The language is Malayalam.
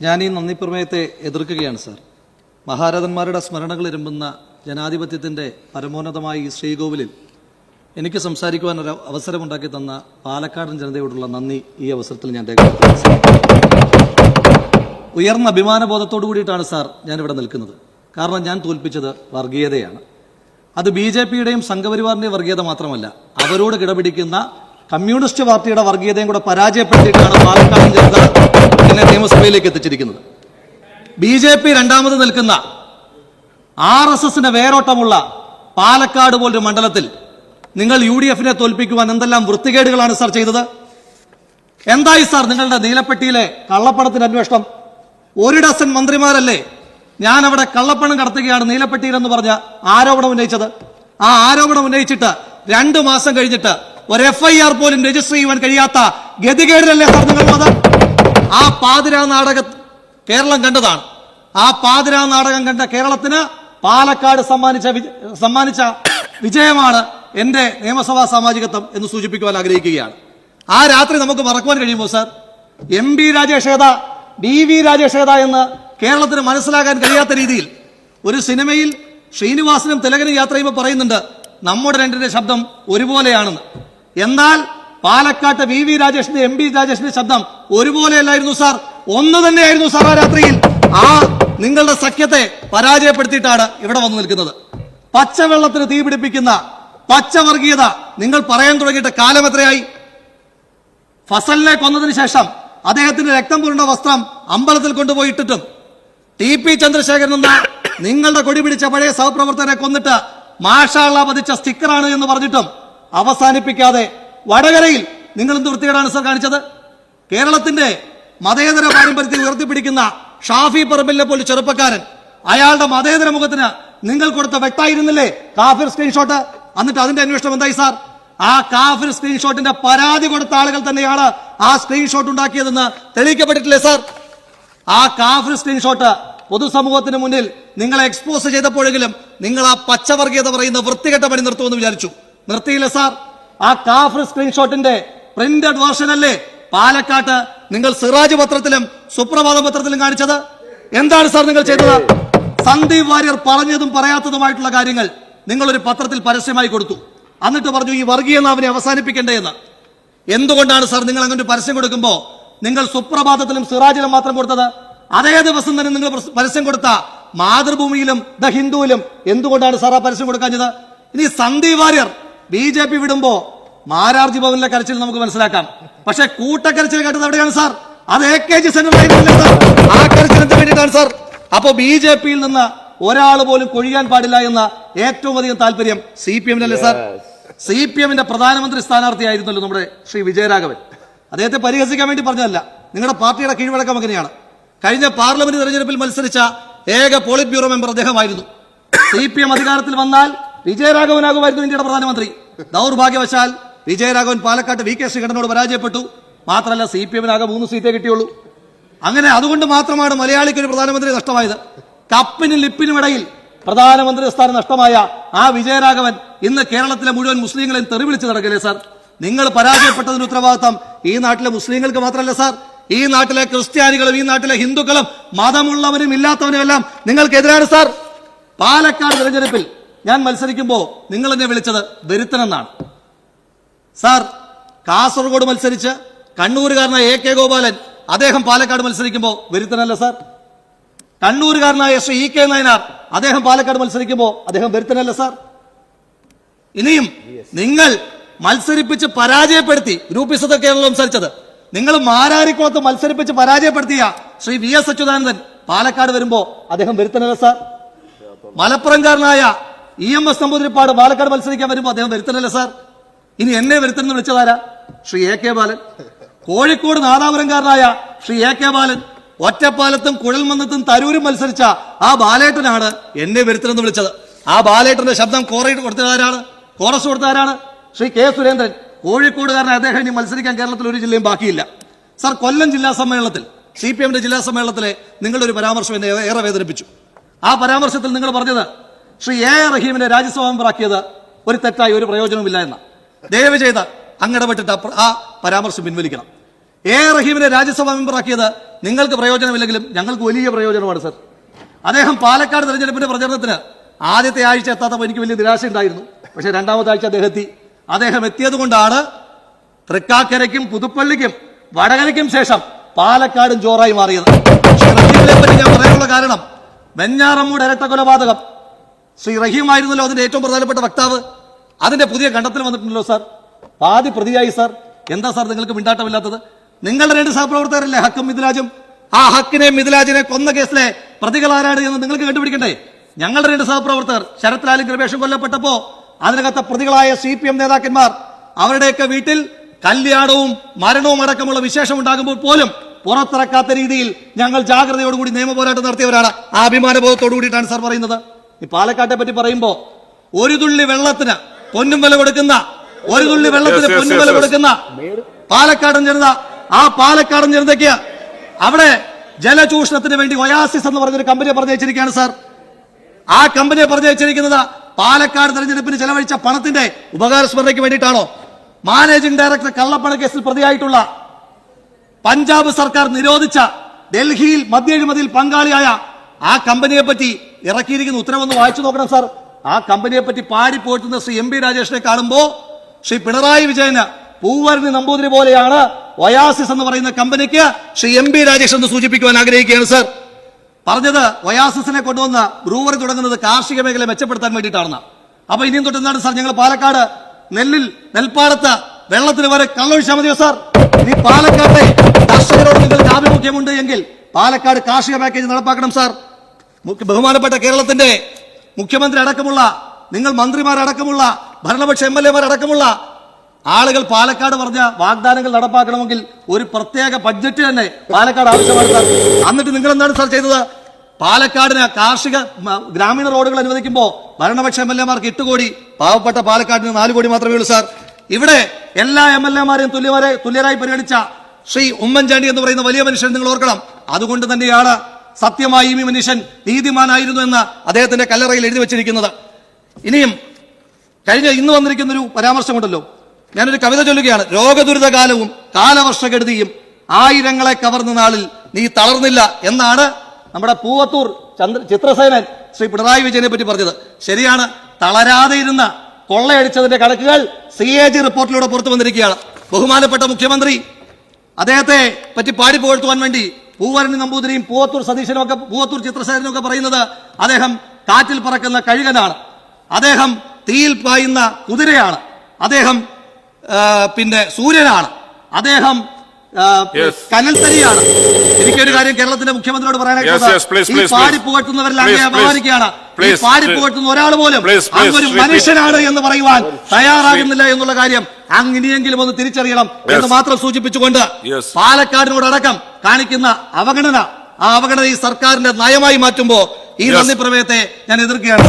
ഞാൻ ഈ നന്ദി പ്രമേയത്തെ എതിർക്കുകയാണ് സാർ. മഹാരഥന്മാരുടെ സ്മരണകൾ ഇരുമ്പുന്ന ജനാധിപത്യത്തിൻ്റെ പരമോന്നതമായ ഈ ശ്രീകോവിലിൽ എനിക്ക് സംസാരിക്കുവാൻ ഒരു അവസരമുണ്ടാക്കി തന്ന പാലക്കാടൻ ജനതയോടുള്ള നന്ദി ഈ അവസരത്തിൽ ഞാൻ രേഖപ്പെടുത്തുന്നു. ഉയർന്ന അഭിമാനബോധത്തോടു കൂടിയിട്ടാണ് സാർ ഞാനിവിടെ നിൽക്കുന്നത്. കാരണം ഞാൻ തോൽപ്പിച്ചത് വർഗീയതയാണ്. അത് BJPയുടെയും സംഘപരിവാറിന്റെയും വർഗീയത മാത്രമല്ല, അവരോട് കിടപിടിക്കുന്ന കമ്മ്യൂണിസ്റ്റ് പാർട്ടിയുടെ വർഗീയതയും കൂടെ പരാജയപ്പെടുത്തിയിട്ടാണ് പാലക്കാടൻ ജനത എന്നെ നിയമസഭയിലേക്ക് എത്തിച്ചിരിക്കുന്നത്. BJP രണ്ടാമത് നിൽക്കുന്ന RSSന്റെ വേരോട്ടമുള്ള പാലക്കാട് പോലൊരു മണ്ഡലത്തിൽ നിങ്ങൾ UDFനെ തോൽപ്പിക്കുവാൻ എന്തെല്ലാം വൃത്തികേടുകളാണ് സാർ ചെയ്തത്? എന്തായി സാർ നിങ്ങളുടെ നീലപ്പെട്ടിയിലെ കള്ളപ്പണത്തിന്റെ അന്വേഷണം? 1 ഡസൻ മന്ത്രിമാരല്ലേ ഞാൻ അവിടെ കള്ളപ്പണം കടത്തുകയാണ് നീലപ്പെട്ടിയിലെന്ന് പറഞ്ഞ ആരോപണം ഉന്നയിച്ചത്? ആ ആരോപണം ഉന്നയിച്ചിട്ട് 2 മാസം കഴിഞ്ഞിട്ട് ഒരു FIR പോലും രജിസ്റ്റർ ചെയ്യുവാൻ കഴിയാത്ത ഗതികേടിലല്ലേ സാർ നിങ്ങൾ വന്നത്? ആ പാതിരാ നാടകം കേരളം കണ്ടതാണ്. ആ പാതിരാ നാടകം കണ്ട കേരളത്തിന് പാലക്കാട് സമ്മാനിച്ച വിജയമാണ് എന്റെ നിയമസഭാ സാമാജികത്വം എന്ന് സൂചിപ്പിക്കുവാൻ ആഗ്രഹിക്കുകയാണ്. ആ രാത്രി നമുക്ക് മറക്കുവാൻ കഴിയുമോ സാർ? MB രാജേഷ് ഏതാ, DV രാജേഷ് ഏതാ എന്ന് കേരളത്തിന് മനസ്സിലാക്കാൻ കഴിയാത്ത രീതിയിൽ ഒരു സിനിമയിൽ ശ്രീനിവാസനും തിലകനും യാത്ര ചെയ്യുമ്പോൾ പറയുന്നുണ്ട് നമ്മുടെ രണ്ടിന്റെ ശബ്ദം ഒരുപോലെയാണെന്ന്. എന്നാൽ പാലക്കാട്ട് VV രാജേഷിന്റെ MB രാജേഷിന്റെ ശബ്ദം ഒരുപോലെയല്ലായിരുന്നു സാർ, ഒന്ന് തന്നെയായിരുന്നു സാർ. ആ രാത്രിയിൽ ആ നിങ്ങളുടെ സഖ്യത്തെ പരാജയപ്പെടുത്തിയിട്ടാണ് ഇവിടെ വന്നു നിൽക്കുന്നത്. പച്ചവെള്ളത്തിന് തീ പിടിപ്പിക്കുന്ന പച്ചവർഗീയത നിങ്ങൾ പറയാൻ തുടങ്ങിയിട്ട് കാലം എത്രയായി? ഫസലിനെ കൊന്നതിന് ശേഷം അദ്ദേഹത്തിന്റെ രക്തം പുരണ്ട വസ്ത്രം അമ്പലത്തിൽ കൊണ്ടുപോയിട്ടിട്ടും TP ചന്ദ്രശേഖരൻ എന്ന നിങ്ങളുടെ കൊടി പിടിച്ച പഴയ സഹപ്രവർത്തകരെ കൊന്നിട്ട് മാഷാള്ള പതിച്ച സ്റ്റിക്കറാണ് എന്ന് പറഞ്ഞിട്ടും അവസാനിപ്പിക്കാതെ വടകരയിൽ നിങ്ങൾ എന്ത് വൃത്തികേടാണ് സർ കാണിച്ചത്? കേരളത്തിന്റെ മതേതര പാരമ്പര്യത്തെ ഉയർത്തിപ്പിടിക്കുന്ന ഷാഫി പറമ്പിലിനെ പോലെ ചെറുപ്പക്കാരൻ, അയാളുടെ മതേതര മുഖത്തിന് നിങ്ങൾ കൊടുത്ത വ്യക്തമായിരുന്നില്ലേ കാഫിർ സ്ക്രീൻഷോട്ട്? എന്നിട്ട് അതിന്റെ അന്വേഷണം എന്തായി സാർ? ആ കാഫിർ സ്ക്രീൻഷോട്ടിന്റെ പരാതി കൊടുത്ത ആളുകൾ തന്നെയാണ് ആ സ്ക്രീൻഷോട്ട് ഉണ്ടാക്കിയതെന്ന് തെളിയിക്കപ്പെട്ടിട്ടില്ലേ സാർ? ആ കാഫിർ സ്ക്രീൻഷോട്ട് പൊതുസമൂഹത്തിന് മുന്നിൽ നിങ്ങളെ എക്സ്പോസ് ചെയ്തപ്പോഴെങ്കിലും നിങ്ങൾ ആ പച്ചവർഗീയത പറയുന്ന വൃത്തികെട്ട പണി നിർത്തുമെന്ന് വിചാരിച്ചു. നിർത്തിയില്ല സാർ. ആ കാഫിർ സ്ക്രീൻഷോട്ടിന്റെ പ്രിന്റഡ് വേർഷൻ അല്ലേ പാലക്കാട്ട് നിങ്ങൾ സിറാജ് പത്രത്തിലും സുപ്രഭാത പത്രത്തിലും കാണിച്ചത്? എന്താണ് സാർ നിങ്ങൾ ചെയ്തത്? സന്ദീപ് വാര്യർ പറഞ്ഞതും പറയാത്തതുമായിട്ടുള്ള കാര്യങ്ങൾ നിങ്ങളൊരു പത്രത്തിൽ പരസ്യമായി കൊടുത്തു. എന്നിട്ട് പറഞ്ഞു ഈ വർഗീയ നാവിനെ അവസാനിപ്പിക്കണ്ടേ എന്ന്. എന്തുകൊണ്ടാണ് സാർ നിങ്ങൾ അങ്ങനെ പരസ്യം കൊടുക്കുമ്പോൾ നിങ്ങൾ സുപ്രഭാതത്തിലും സിറാജിലും മാത്രം കൊടുത്തത്? അതേ ദിവസം തന്നെ നിങ്ങൾ പരസ്യം കൊടുത്ത മാതൃഭൂമിയിലും ദ ഹിന്ദുവിലും എന്തുകൊണ്ടാണ് സാർ ആ പരസ്യം കൊടുക്കാഞ്ഞത്? ഇനി സന്ദീപ് വാര്യർ BJP വിടുമ്പോ മാരാർജി ഭവനിലെ കരച്ചിൽ നമുക്ക് മനസ്സിലാക്കാം. പക്ഷെ കൂട്ടക്കരച്ചിൽ കേട്ടത് എവിടെയാണ് സാർ? അത് AKG സെന്റർ ആ കരച്ചിലിന് വേണ്ടിയിട്ടാണ് സാർ. അപ്പോ BJPയിൽ നിന്ന് ഒരാൾ പോലും കൊഴിയാൻ പാടില്ല എന്ന ഏറ്റവും അധികം താല്പര്യം CPM-നല്ലേ സാർ? CPM-ന്റെ പ്രധാനമന്ത്രി സ്ഥാനാർത്ഥിയായിരുന്നല്ലോ നമ്മുടെ ശ്രീ വിജയരാഘവൻ. അദ്ദേഹത്തെ പരിഹസിക്കാൻ വേണ്ടി പറഞ്ഞതല്ല, നിങ്ങളുടെ പാർട്ടിയുടെ കീഴ്വഴക്കം അങ്ങനെയാണ്. കഴിഞ്ഞ പാർലമെന്റ് തെരഞ്ഞെടുപ്പിൽ മത്സരിച്ച ഏക പോളിറ്റ് ബ്യൂറോ മെമ്പർ അദ്ദേഹമായിരുന്നു. CPM അധികാരത്തിൽ വന്നാൽ വിജയരാഘവനാകുമായിരുന്നു ഇന്ത്യയുടെ പ്രധാനമന്ത്രി. ദൗർഭാഗ്യവശാൽ വിജയരാഘവൻ പാലക്കാട്ട് VK ശ്രീകണ്ഠനോട് പരാജയപ്പെട്ടു. മാത്രമല്ല CPM-നാകെ 3 സീറ്റേ കിട്ടിയുള്ളൂ. അങ്ങനെ അതുകൊണ്ട് മാത്രമാണ് മലയാളിക്ക് ഒരു പ്രധാനമന്ത്രി നഷ്ടമായത്. കപ്പിനും ലിപ്പിനും ഇടയിൽ പ്രധാനമന്ത്രി സ്ഥാനം നഷ്ടമായ ആ വിജയരാഘവൻ ഇന്ന് കേരളത്തിലെ മുഴുവൻ മുസ്ലിങ്ങളെയും തെറിവിളിച്ച് നടക്കില്ലേ സാർ? നിങ്ങൾ പരാജയപ്പെട്ടതിന് ഉത്തരവാദിത്തം ഈ നാട്ടിലെ മുസ്ലിങ്ങൾക്ക് മാത്രമല്ല സാർ, ഈ നാട്ടിലെ ക്രിസ്ത്യാനികളും ഈ നാട്ടിലെ ഹിന്ദുക്കളും മതമുള്ളവരും ഇല്ലാത്തവനും എല്ലാം നിങ്ങൾക്കെതിരാണ് സാർ. പാലക്കാട് തെരഞ്ഞെടുപ്പിൽ ഞാൻ മത്സരിക്കുമ്പോൾ നിങ്ങൾ എന്നെ വിളിച്ചത് വെരുത്തനെന്നാണ് സാർ. കാസർഗോഡ് മത്സരിച്ച് കണ്ണൂരുകാരനായ AK ഗോപാലൻ അദ്ദേഹം പാലക്കാട് മത്സരിക്കുമ്പോൾ വെരുത്തനല്ല സാർ. കണ്ണൂരുകാരനായ ശ്രീ EK നായനാർ അദ്ദേഹം പാലക്കാട് മത്സരിക്കുമ്പോൾ അദ്ദേഹം വെരുത്തനല്ല സാർ. ഇനിയും നിങ്ങൾ മത്സരിപ്പിച്ച് പരാജയപ്പെടുത്തി ഗ്രൂപ്പിസത്തൊക്കെയാണല്ലോ സംസാരിച്ചത്. നിങ്ങൾ മാരാരിക്കുളത്ത് മത്സരിപ്പിച്ച് പരാജയപ്പെടുത്തിയ ശ്രീ VS അച്യുതാനന്ദൻ പാലക്കാട് വരുമ്പോ അദ്ദേഹം വെരുത്തനല്ല സാർ. മലപ്പുറംകാരനായ EMS നമ്പൂതിരിപ്പാട് പാലക്കാട് മത്സരിക്കാൻ വരുമ്പോ അദ്ദേഹം വെരുത്തനല്ല സാർ. ഇനി എന്നെ വെരുത്തനെന്ന് വിളിച്ചതാരാ? ശ്രീ AK ബാലൻ. കോഴിക്കോട് നാദാപുരംകാരനായ ശ്രീ AK ബാലൻ ഒറ്റപ്പാലത്തും കുഴൽമന്നത്തും തരൂരും മത്സരിച്ച ആ ബാലേട്ടനാണ് എന്നെ വെരുത്തനെന്ന് വിളിച്ചത്. ആ ബാലേട്ടന്റെ ശബ്ദം കോറസ് കൊടുത്തതാരാണ്? ശ്രീ K സുരേന്ദ്രൻ. കോഴിക്കോടുകാരനായ അദ്ദേഹം ഇനി മത്സരിക്കാൻ കേരളത്തിൽ ഒരു ജില്ലയും ബാക്കിയില്ല സാർ. കൊല്ലം ജില്ലാ സമ്മേളനത്തിൽ CPM-ന്റെ ജില്ലാ സമ്മേളനത്തിലെ നിങ്ങളുടെ ഒരു പരാമർശം എന്നെ ഏറെ വേദനിപ്പിച്ചു. ആ പരാമർശത്തിൽ നിങ്ങൾ പറഞ്ഞത് ശ്രീ A റഹീമിനെ രാജ്യസഭാ മെമ്പറാക്കിയത് ഒരു തെറ്റായി ഒരു പ്രയോജനവുമില്ല എന്ന. ദയവ് ചെയ്ത് അങ്ങിടപെട്ടിട്ട് ആ പരാമർശം പിൻവലിക്കണം. റഹീമിനെ രാജ്യസഭാ മെമ്പറാക്കിയത് നിങ്ങൾക്ക് പ്രയോജനമില്ലെങ്കിലും ഞങ്ങൾക്ക് വലിയ പ്രയോജനമാണ് സർ. അദ്ദേഹം പാലക്കാട് തെരഞ്ഞെടുപ്പിന്റെ പ്രചരണത്തിന് ആദ്യത്തെ ആഴ്ച എത്താത്തപ്പോൾ എനിക്ക് വലിയ നിരാശയുണ്ടായിരുന്നു. പക്ഷേ രണ്ടാമത്തെ ആഴ്ച അദ്ദേഹം എത്തിയത് കൊണ്ടാണ് തൃക്കാക്കരയ്ക്കും പുതുപ്പള്ളിക്കും വടകരയ്ക്കും ശേഷം പാലക്കാടും ജോറായി മാറിയത്. റഹീമിനെ പറ്റി ഞാൻ പറയാനുള്ള കാരണം, വെഞ്ഞാറമ്മൂട് ഇരട്ട കൊലപാതകം ശ്രീ റഹീം ആയിരുന്നല്ലോ അതിന്റെ ഏറ്റവും പ്രധാനപ്പെട്ട വക്താവ്. അതിന്റെ പുതിയ കണ്ടെത്തൽ വന്നിട്ടുണ്ടല്ലോ സാർ. പാതി പ്രതിയായി സാർ. എന്താ സാർ നിങ്ങൾക്ക് മിണ്ടാട്ടമില്ലാത്തത്? നിങ്ങളുടെ 2 സഹപ്രവർത്തകരല്ലേ ഹക്കും മിഥിലാജും? ആ ഹക്കിനെയും മിഥിലാജിനെ കൊന്ന കേസിലെ പ്രതികളാരാണ് എന്ന് നിങ്ങൾക്ക് കണ്ടുപിടിക്കണ്ടേ? ഞങ്ങളുടെ 2 സഹപ്രവർത്തകർ ശരത് ലാലും കൃപേഷും കൊല്ലപ്പെട്ടപ്പോ അതിനകത്തെ പ്രതികളായ CPM നേതാക്കന്മാർ അവരുടെയൊക്കെ വീട്ടിൽ കല്യാണവും മരണവും അടക്കമുള്ള വിശേഷം ഉണ്ടാകുമ്പോൾ പോലും പുറത്തിറക്കാത്ത രീതിയിൽ ഞങ്ങൾ ജാഗ്രതയോടുകൂടി നിയമപോരാട്ടം നടത്തിയവരാണ്. ആ അഭിമാനബോധത്തോടു കൂടിയിട്ടാണ് സാർ പറയുന്നത്. ഈ പാലക്കാട്ടെ പറ്റി പറയുമ്പോ ഒരു തുള്ളി വെള്ളത്തിന് പൊന്നും വില കൊടുക്കുന്ന പാലക്കാടൻ ജനത, ആ പാലക്കാടൻ ജനതയ്ക്ക് അവിടെ ജലചൂഷണത്തിന് വേണ്ടി ഒയാസിസ് എന്ന് പറഞ്ഞൊരു കമ്പനിയെ പറഞ്ഞയച്ചിരിക്കുകയാണ് സാർ. ആ കമ്പനിയെ പറഞ്ഞയച്ചിരിക്കുന്നത് പാലക്കാട് തെരഞ്ഞെടുപ്പിന് ചെലവഴിച്ച പണത്തിന്റെ ഉപകാരസ്മരണയ്ക്ക് വേണ്ടിയിട്ടാണോ? മാനേജിംഗ് ഡയറക്ടർ കള്ളപ്പണ കേസിൽ പ്രതിയായിട്ടുള്ള പഞ്ചാബ് സർക്കാർ നിരോധിച്ച ഡൽഹിയിൽ മദ്യഴിമതിയിൽ പങ്കാളിയായ ആ കമ്പനിയെ പറ്റി ഇറക്കിയിരിക്കുന്ന ഉത്തരവൊന്ന് വായിച്ചു നോക്കണം സാർ. ആ കമ്പനിയെ പറ്റി പാടിപ്പോറ്റുന്ന ശ്രീ MP രാജേഷിനെ കാണുമ്പോ ശ്രീ പിണറായി വിജയന് പൂവരണി നമ്പൂതിരി പോലെയാണ് ഒയാസിസ് എന്ന് പറയുന്ന കമ്പനിക്ക് ശ്രീ MP രാജേഷ് എന്ന് സൂചിപ്പിക്കുവാൻ ആഗ്രഹിക്കുകയാണ് സാർ. പറഞ്ഞത് ഒയാസിസിനെ കൊണ്ടുവന്ന ബ്രൂവറി തുടങ്ങുന്നത് കാർഷിക മേഖല മെച്ചപ്പെടുത്താൻ വേണ്ടിയിട്ടാണെന്ന്. അപ്പൊ ഇനിയും തൊട്ട് എന്താണ് സാർ ഞങ്ങൾ പാലക്കാട് നെൽപ്പാടത്ത് വെള്ളത്തിന് വരെ കള്ളൊഴിച്ചാൽ മതിയോ സാർ? ഇനി പാലക്കാട്ടെ കർഷകരോട് നിങ്ങൾക്ക് ആഭിമുഖ്യമുണ്ട് എങ്കിൽ പാലക്കാട് കാർഷിക പാക്കേജ് നടപ്പാക്കണം സാർ. ബഹുമാനപ്പെട്ട കേരളത്തിന്റെ മുഖ്യമന്ത്രി അടക്കമുള്ള നിങ്ങൾ മന്ത്രിമാരടക്കമുള്ള ഭരണപക്ഷ MLA അടക്കമുള്ള ആളുകൾ പാലക്കാട് പറഞ്ഞ വാഗ്ദാനങ്ങൾ നടപ്പാക്കണമെങ്കിൽ ഒരു പ്രത്യേക ബഡ്ജറ്റ് തന്നെ പാലക്കാട് ആവശ്യമാണ് സാർ. എന്നിട്ട് നിങ്ങൾ എന്താണ് സാർ ചെയ്തത്? പാലക്കാടിന് കാർഷിക ഗ്രാമീണ റോഡുകൾ അനുവദിക്കുമ്പോൾ ഭരണപക്ഷ MLA 8 കോടി, പാവപ്പെട്ട പാലക്കാടിന് 4 കോടി മാത്രമേ ഉള്ളൂ സാർ. ഇവിടെ എല്ലാ MLA തുല്യരായി പരിഗണിച്ച ശ്രീ ഉമ്മൻചാണ്ടി എന്ന് പറയുന്ന വലിയ മനുഷ്യൻ നിങ്ങൾ ഓർക്കണം. അതുകൊണ്ട് തന്നെയാണ് സത്യമായി ഈ മനുഷ്യൻ നീതിമാനായിരുന്നു എന്ന് അദ്ദേഹത്തിന്റെ കല്ലറയിൽ എഴുതി വെച്ചിരിക്കുന്നത്. ഇനിയും ഇന്ന് വന്നിരിക്കുന്ന ഒരു പരാമർശമുണ്ടല്ലോ, ഞാനൊരു കവിത ചൊല്ലുകയാണ്. രോഗദുരിതകാലവും കാലവർഷകെടുതിയും ആയിരങ്ങളെ കവർന്ന നാളിൽ നീ തളർന്നില്ല എന്നാണ് നമ്മുടെ പൂവത്തൂർ ചിത്രസേനൻ ശ്രീ പിണറായി വിജയനെ പറ്റി പറഞ്ഞത്. ശരിയാണ്, തളരാതെ ഇരുന്ന കൊള്ളയടിച്ചതിന്റെ കണക്കുകൾ CAG റിപ്പോർട്ടിലൂടെ പുറത്തു വന്നിരിക്കുകയാണ്. ബഹുമാനപ്പെട്ട മുഖ്യമന്ത്രി അദ്ദേഹത്തെ പറ്റി പാടിപ്പുകഴ്ത്തുവാൻ വേണ്ടി പൂവരണി നമ്പൂതിരിയും പൂവത്തൂർ സതീശനും ഒക്കെ പൂവത്തൂർ ചിത്രസേനനും ഒക്കെ പറയുന്നത് അദ്ദേഹം കാറ്റിൽ പറക്കുന്ന കഴുകനാണ്, അദ്ദേഹം തീയിൽ പായുന്ന കുതിരയാണ്, അദ്ദേഹം സൂര്യനാണ്, അദ്ദേഹം കനൽത്തരിയാണ്. എനിക്കൊരു കാര്യം കേരളത്തിന്റെ മുഖ്യമന്ത്രിയോട് പറയാനായിട്ട്, ഈ പാടിപ്പുകഴ്ത്തുന്നവരിൽ അങ്ങേ അപമാനിക്കുകയാണ്. ഈ പാടിപ്പുകഴ്ത്തുന്ന ഒരാൾ പോലും അങ്ങൊരു മനുഷ്യനാണ് എന്ന് പറയുവാൻ തയ്യാറാകുന്നില്ല എന്നുള്ള കാര്യം ഇനിയെങ്കിലും ഒന്ന് തിരിച്ചറിയണം എന്ന് മാത്രം സൂചിപ്പിച്ചുകൊണ്ട് പാലക്കാടിനോടടക്കം കാണിക്കുന്ന അവഗണന, ആ അവഗണന ഈ സർക്കാരിന്റെ നയമായി മാറ്റുമ്പോ ഈ നന്ദി പ്രമേയത്തെ ഞാൻ എതിർക്കുകയാണ്.